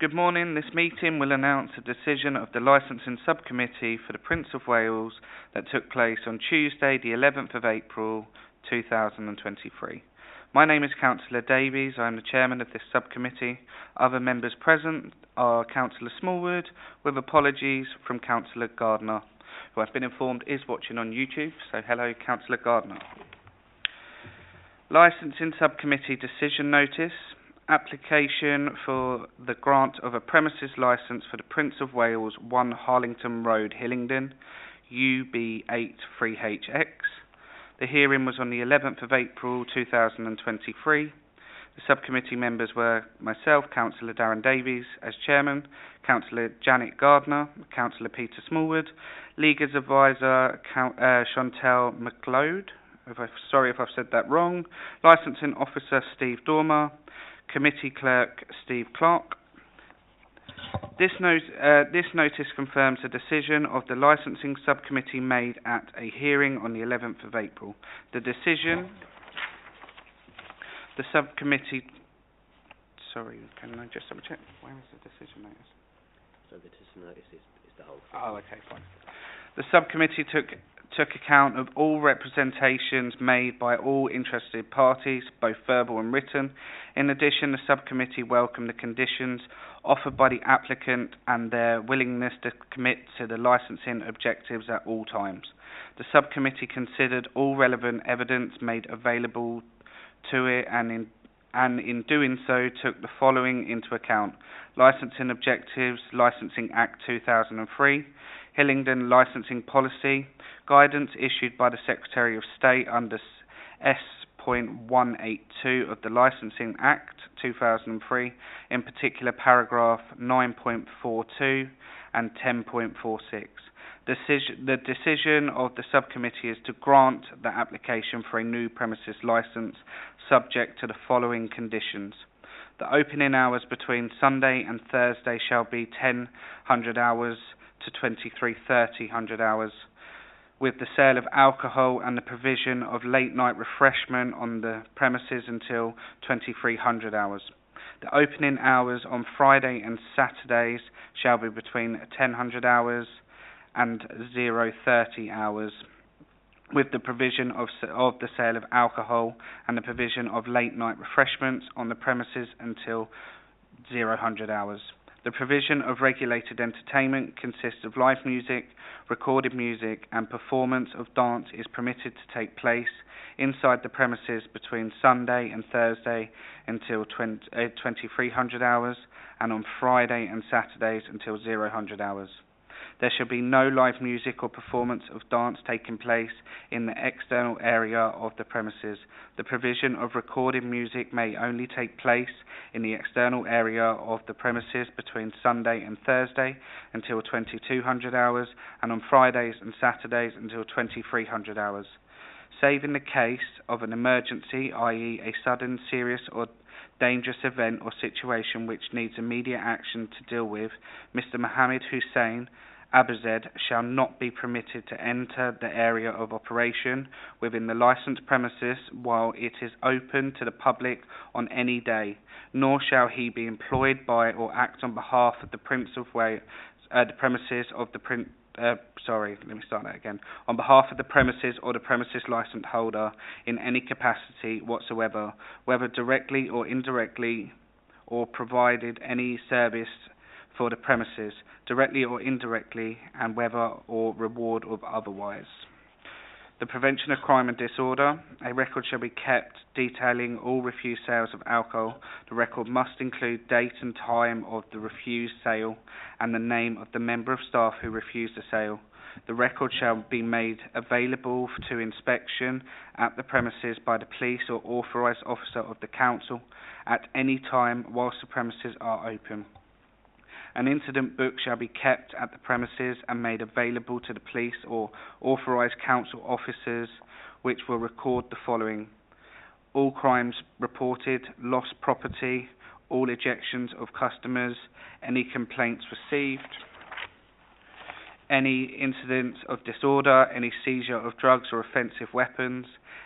Good morning. This meeting will announce a decision of the Licensing Subcommittee for the Prince of Wales that took place on Tuesday, the 11th of April, 2023. My name is Councillor Davies. I am the Chairman of this subcommittee. Other members present are Councillor Smallwood, with apologies from Councillor Gardner, who I've been informed is watching on YouTube. So hello, Councillor Gardner. Licensing Subcommittee Decision Notice. Application for the grant of a premises licence for the Prince of Wales 1 Harlington Road, Hillingdon, UB83HX. The hearing was on the 11th of April 2023. The subcommittee members were myself, Councillor Darren Davies as Chairman, Councillor Janet Gardner, Councillor Peter Smallwood, Legal Advisor Chantel McLeod, sorry if I've said that wrong, Licensing Officer Steve Dormer, Committee Clerk Steve Clark. This notice confirms a decision of the Licensing Subcommittee made at a hearing on the 11th of April. The decision, the subcommittee, sorry, can I just double check? Where is the decision notice? So the decision notice is the whole thing. Oh, okay, fine. The subcommittee took account of all representations made by all interested parties, both verbal and written. In addition, the subcommittee welcomed the conditions offered by the applicant and their willingness to commit to the licensing objectives at all times. The subcommittee considered all relevant evidence made available to it and in doing so took the following into account: Licensing Objectives, Licensing Act 2003, Hillingdon Licensing Policy, guidance issued by the Secretary of State under S.182 of the Licensing Act 2003, in particular paragraph 9.42 and 10.46. The decision of the subcommittee is to grant the application for a new premises licence subject to the following conditions. The opening hours between Sunday and Thursday shall be 10:00 hours to 23:30 hours, with the sale of alcohol and the provision of late night refreshment on the premises until 23:00 hours. The opening hours on Friday and Saturdays shall be between 10:00 hours and 0:30 hours, with the provision of the sale of alcohol and the provision of late night refreshments on the premises until 00:00 hours. The provision of regulated entertainment consists of live music, recorded music and performance of dance is permitted to take place inside the premises between Sunday and Thursday until 23:00 hours and on Friday and Saturdays until 00:00 hours. There shall be no live music or performance of dance taking place in the external area of the premises. The provision of recorded music may only take place in the external area of the premises between Sunday and Thursday until 22:00 hours and on Fridays and Saturdays until 23:00 hours. Save in the case of an emergency, i.e. a sudden, serious or dangerous event or situation which needs immediate action to deal with, Mr. Mohammed Hussein Abazed shall not be permitted to enter the area of operation within the licensed premises while it is open to the public on any day, nor shall he be employed by or act on behalf of the Prince of Wales, on behalf of the premises or the premises licence holder in any capacity whatsoever, whether directly or indirectly, or provided any service for the premises, directly or indirectly, and whether or reward or otherwise. The prevention of crime and disorder. A record shall be kept detailing all refused sales of alcohol. The record must include date and time of the refused sale and the name of the member of staff who refused the sale. The record shall be made available to inspection at the premises by the police or authorised officer of the council at any time whilst the premises are open. An incident book shall be kept at the premises and made available to the police or authorised council officers, which will record the following: all crimes reported, lost property, all ejections of customers, any complaints received. any incidents of disorder, any seizure of drugs or offensive weapons,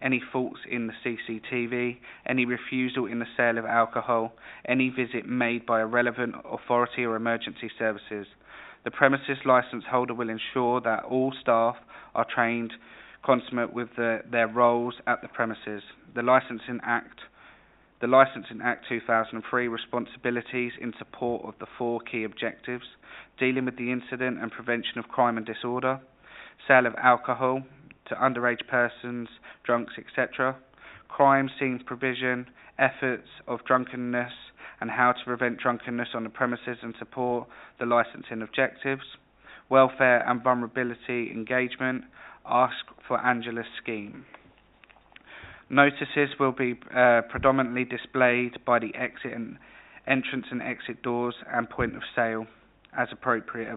any faults in the CCTV, any refusal in the sale of alcohol, any visit made by a relevant authority or emergency services. The premises licence holder will ensure that all staff are trained consummate with their roles at the premises. The Licensing Act 2003 responsibilities in support of the 4 key objectives: dealing with the incident and prevention of crime and disorder, sale of alcohol to underage persons, drunks, etc., crime scene provision, efforts of drunkenness and how to prevent drunkenness on the premises and support the licensing objectives, welfare and vulnerability engagement, ask for Angela's scheme. Notices will be predominantly displayed by the entrance and exit doors and point of sale, as appropriate.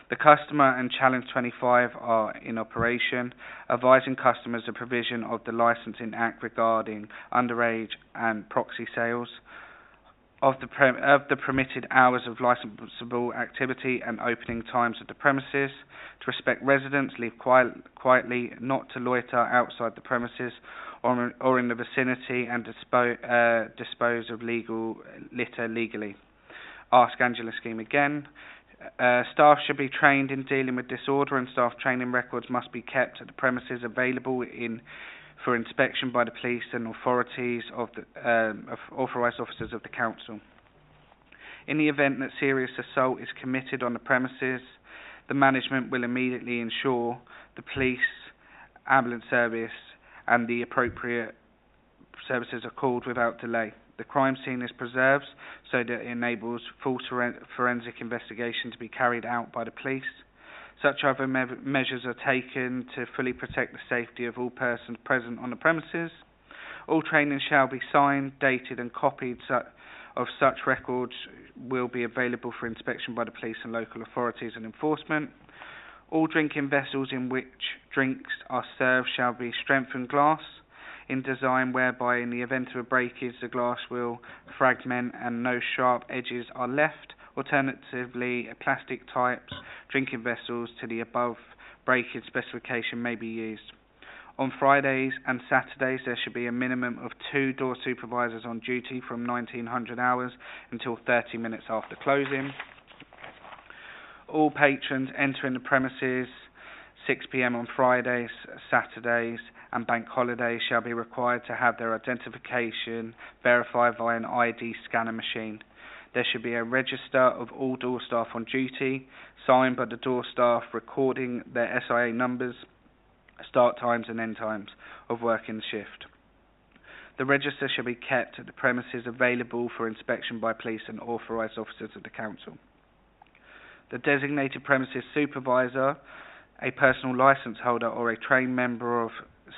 The customer and Challenge 25 are in operation, advising customers the provision of the Licensing Act regarding underage and proxy sales, of the permitted hours of licensable activity and opening times of the premises, to respect residents, leave quietly, not to loiter outside the premises or in the vicinity, and dispose of litter legally. Ask Angela scheme again. Staff should be trained in dealing with disorder, and staff training records must be kept at the premises available for inspection by the police and authorities of authorised officers of the council. In the event that serious assault is committed on the premises, the management will immediately ensure the police, ambulance service and the appropriate services are called without delay. The crime scene is preserved so that it enables full forensic investigation to be carried out by the police. Such other measures are taken to fully protect the safety of all persons present on the premises. All training shall be signed, dated and copied of such records will be available for inspection by the police and local authorities and enforcement. All drinking vessels in which drinks are served shall be strengthened glass in design, whereby in the event of a breakage the glass will fragment and no sharp edges are left. Alternatively, plastic types drinking vessels to the above breakage specification may be used. On Fridays and Saturdays there should be a minimum of 2 door supervisors on duty from 1900 hours until 30 minutes after closing. All patrons entering the premises 6 p.m. on Fridays, Saturdays and bank holidays shall be required to have their identification verified via an ID scanner machine. There should be a register of all door staff on duty, signed by the door staff recording their SIA numbers, start times and end times of work in the shift. The register shall be kept at the premises available for inspection by police and authorised officers of the council. The designated premises supervisor, a personal licence holder or a trained member of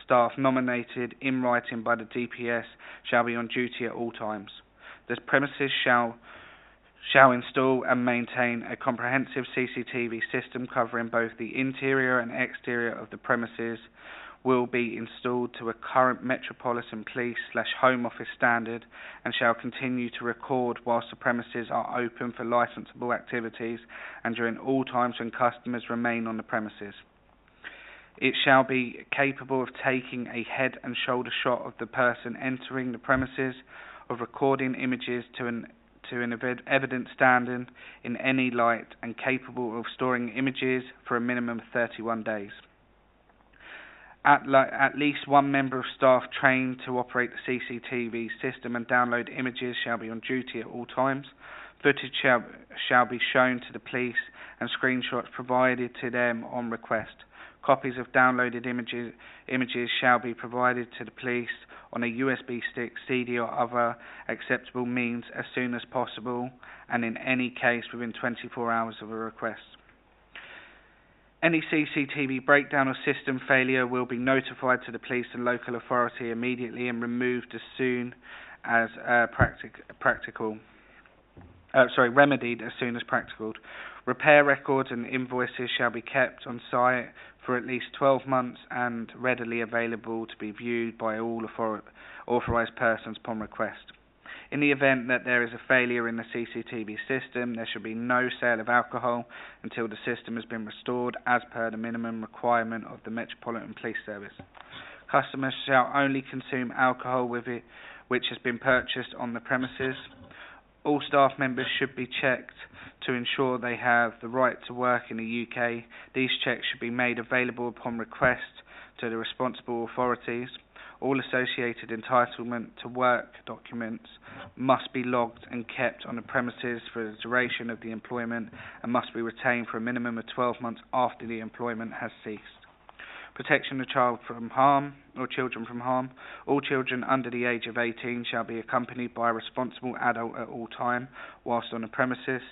staff nominated in writing by the DPS shall be on duty at all times. The premises shall install and maintain a comprehensive CCTV system covering both the interior and exterior of the premises, will be installed to a current Metropolitan Police / Home Office standard, and shall continue to record whilst the premises are open for licensable activities and during all times when customers remain on the premises. It shall be capable of taking a head and shoulder shot of the person entering the premises, of recording images to an evidence standard in any light, and capable of storing images for a minimum of 31 days. At least one member of staff trained to operate the CCTV system and download images shall be on duty at all times. Footage shall be shown to the police and screenshots provided to them on request. Copies of downloaded images shall be provided to the police on a USB stick, CD or other acceptable means as soon as possible, and in any case within 24 hours of a request. Any CCTV breakdown or system failure will be notified to the police and local authority immediately and removed as soon as remedied as soon as practical. Repair records and invoices shall be kept on site for at least 12 months and readily available to be viewed by all authorised persons upon request. In the event that there is a failure in the CCTV system, there should be no sale of alcohol until the system has been restored as per the minimum requirement of the Metropolitan Police Service. Customers shall only consume alcohol with it which has been purchased on the premises. All staff members should be checked to ensure they have the right to work in the UK. These checks should be made available upon request to the responsible authorities. All associated entitlement to work documents must be logged and kept on the premises for the duration of the employment and must be retained for a minimum of 12 months after the employment has ceased. Protection of child from harm or children from harm. All children under the age of 18 shall be accompanied by a responsible adult at all time whilst on the premises.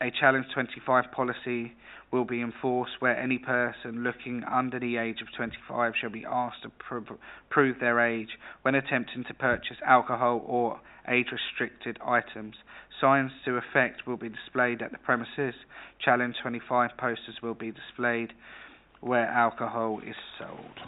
A Challenge 25 policy will be enforced where any person looking under the age of 25 shall be asked to prove their age when attempting to purchase alcohol or age-restricted items. Signs to effect will be displayed at the premises. Challenge 25 posters will be displayed where alcohol is sold.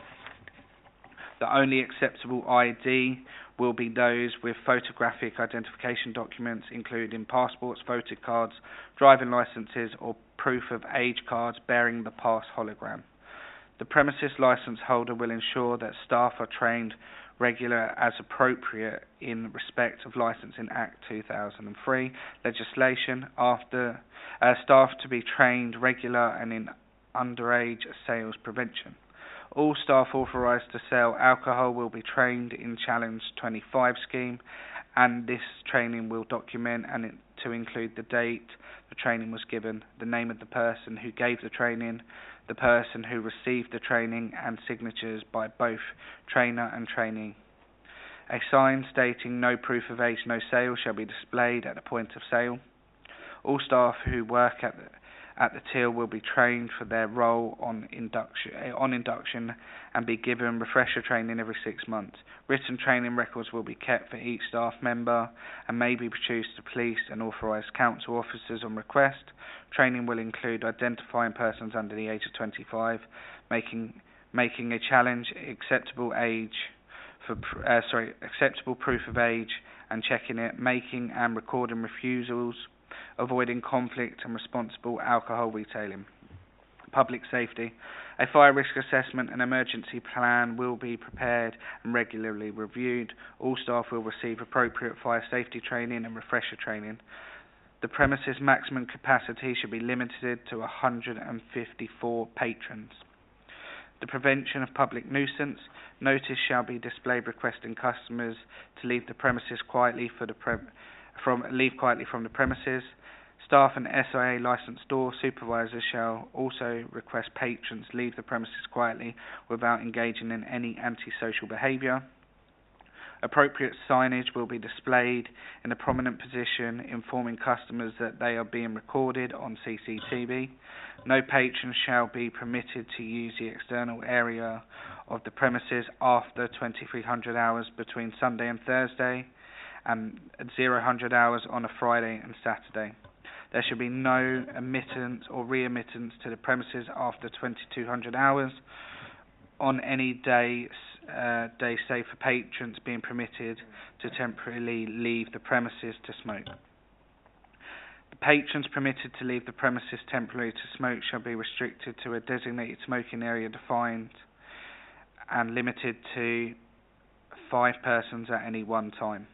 The only acceptable ID will be those with photographic identification documents, including passports, photo cards, driving licences or proof of age cards bearing the pass hologram. The premises licence holder will ensure that staff are trained regular as appropriate in respect of Licensing Act 2003 legislation. After staff to be trained regular and in underage sales prevention. All staff authorised to sell alcohol will be trained in Challenge 25 scheme, and this training will document and to include the date the training was given, the name of the person who gave the training, the person who received the training, and signatures by both trainer and trainee. A sign stating "No proof of age, no sale" shall be displayed at the point of sale. All staff who work at the till will be trained for their role on induction and be given refresher training every 6 months. Written training records will be kept for each staff member and may be produced to police and authorised council officers on request. Training will include identifying persons under the age of 25, making a challenge acceptable proof of age and checking it, making and recording refusals, avoiding conflict and responsible alcohol retailing. Public safety. A fire risk assessment and emergency plan will be prepared and regularly reviewed. All staff will receive appropriate fire safety training and refresher training. The premises maximum capacity should be limited to 154 patrons. The prevention of public nuisance. Notice shall be displayed requesting customers to leave the premises quietly from the premises. Staff and SIA licensed door supervisors shall also request patrons leave the premises quietly without engaging in any antisocial behaviour. Appropriate signage will be displayed in a prominent position informing customers that they are being recorded on CCTV. No patron shall be permitted to use the external area of the premises after 2300 hours between Sunday and Thursday and 0000 hours on a Friday and Saturday. There should be no admittance or re-admittance to the premises after 2200 hours on any day save for patrons being permitted to temporarily leave the premises to smoke. The patrons permitted to leave the premises temporarily to smoke shall be restricted to a designated smoking area defined and limited to 5 persons at any one time.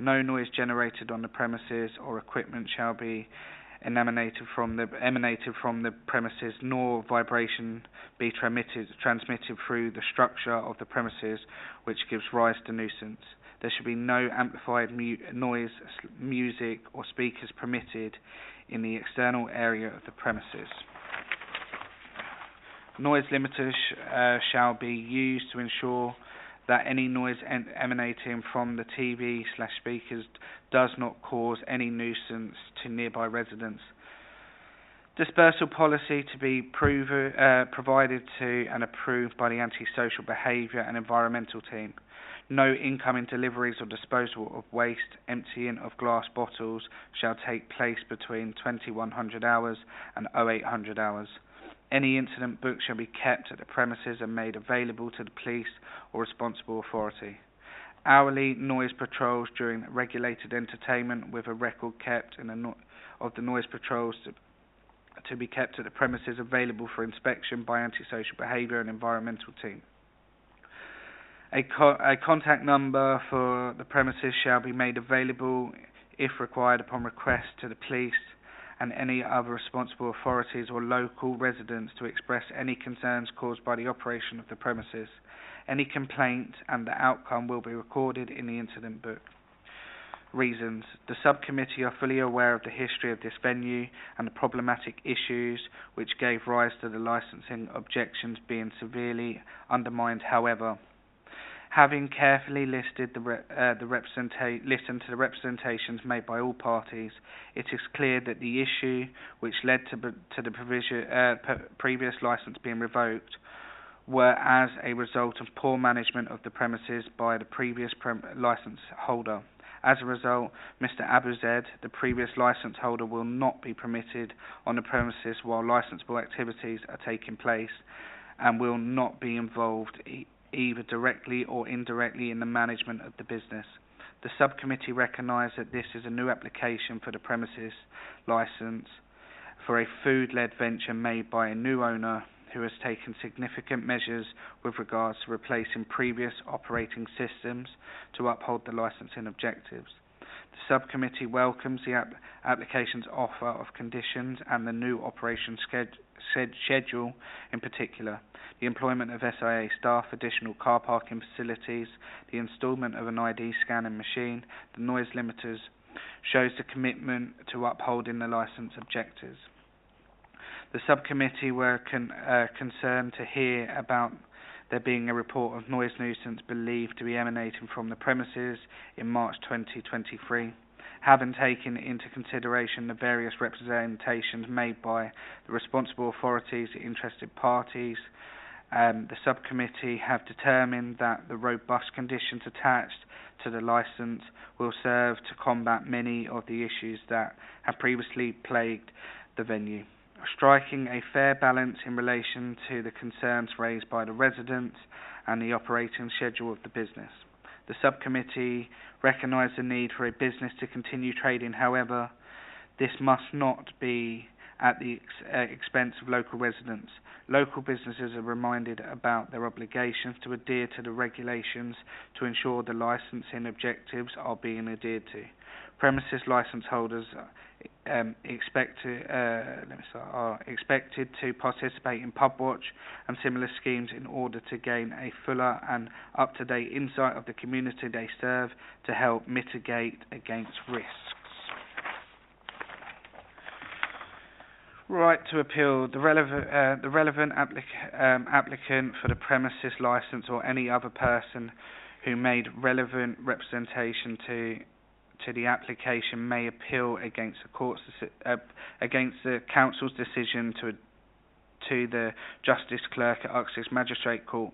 No noise generated on the premises or equipment shall be emanated from the premises, nor vibration be transmitted through the structure of the premises, which gives rise to nuisance. There should be no amplified noise, music, or speakers permitted in the external area of the premises. Noise limiters shall be used to ensure that any noise emanating from the TV/speakers does not cause any nuisance to nearby residents. Dispersal policy to be provided to and approved by the Antisocial Behaviour and Environmental Team. No incoming deliveries or disposal of waste, emptying of glass bottles shall take place between 2100 hours and 0800 hours. Any incident book shall be kept at the premises and made available to the police or responsible authority. hourly noise patrols during regulated entertainment, with a record kept of the noise patrols to be kept at the premises available for inspection by antisocial behaviour and environmental team. A contact number for the premises shall be made available if required upon request to the police and any other responsible authorities or local residents to express any concerns caused by the operation of the premises. Any complaint and the outcome will be recorded in the incident book. Reasons. The subcommittee are fully aware of the history of this venue and the problematic issues which gave rise to the licensing objections being severely undermined. However, having carefully listened to the representations made by all parties, it is clear that the issue which led to the previous licence being revoked were as a result of poor management of the premises by the previous licence holder. As a result, Mr. Abu Zaid, the previous licence holder, will not be permitted on the premises while licensable activities are taking place and will not be involved either directly or indirectly in the management of the business. The subcommittee recognise that this is a new application for the premises licence for a food-led venture made by a new owner who has taken significant measures with regards to replacing previous operating systems to uphold the licensing objectives. The subcommittee welcomes the application's offer of conditions and the new operation schedule, in particular the employment of SIA staff, additional car parking facilities, the instalment of an ID scanning machine, the noise limiters, shows the commitment to upholding the licence objectives. The subcommittee were concerned to hear about there being a report of noise nuisance believed to be emanating from the premises in March 2023. Having taken into consideration the various representations made by the responsible authorities, the interested parties, the subcommittee have determined that the robust conditions attached to the licence will serve to combat many of the issues that have previously plagued the venue, striking a fair balance in relation to the concerns raised by the residents and the operating schedule of the business. The subcommittee recognised the need for a business to continue trading. However, this must not be at the expense of local residents. Local businesses are reminded about their obligations to adhere to the regulations to ensure the licensing objectives are being adhered to. Premises licence holders are expected to participate in pub watch and similar schemes in order to gain a fuller and up-to-date insight of the community they serve to help mitigate against risks. Right to appeal. The relevant applicant for the premises licence or any other person who made relevant representation to the application may appeal against the council's decision to the Justice Clerk at Uxbridge Magistrate Court.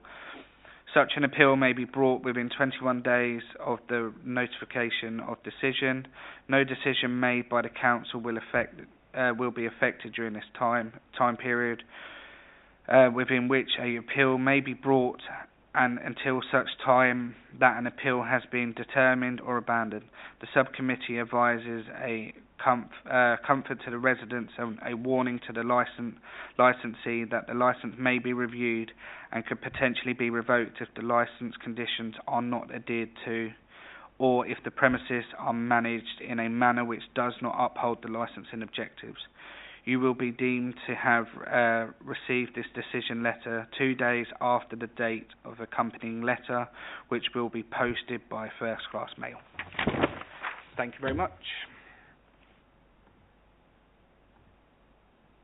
Such an appeal may be brought within 21 days of the notification of decision. No decision made by the council will be affected during this time period within which an appeal may be brought, and until such time that an appeal has been determined or abandoned. The subcommittee advises a comfort to the residents and a warning to the licensee that the licence may be reviewed and could potentially be revoked if the licence conditions are not adhered to, or if the premises are managed in a manner which does not uphold the licensing objectives. You will be deemed to have received this decision letter 2 days after the date of accompanying letter, which will be posted by first-class mail. Thank you very much.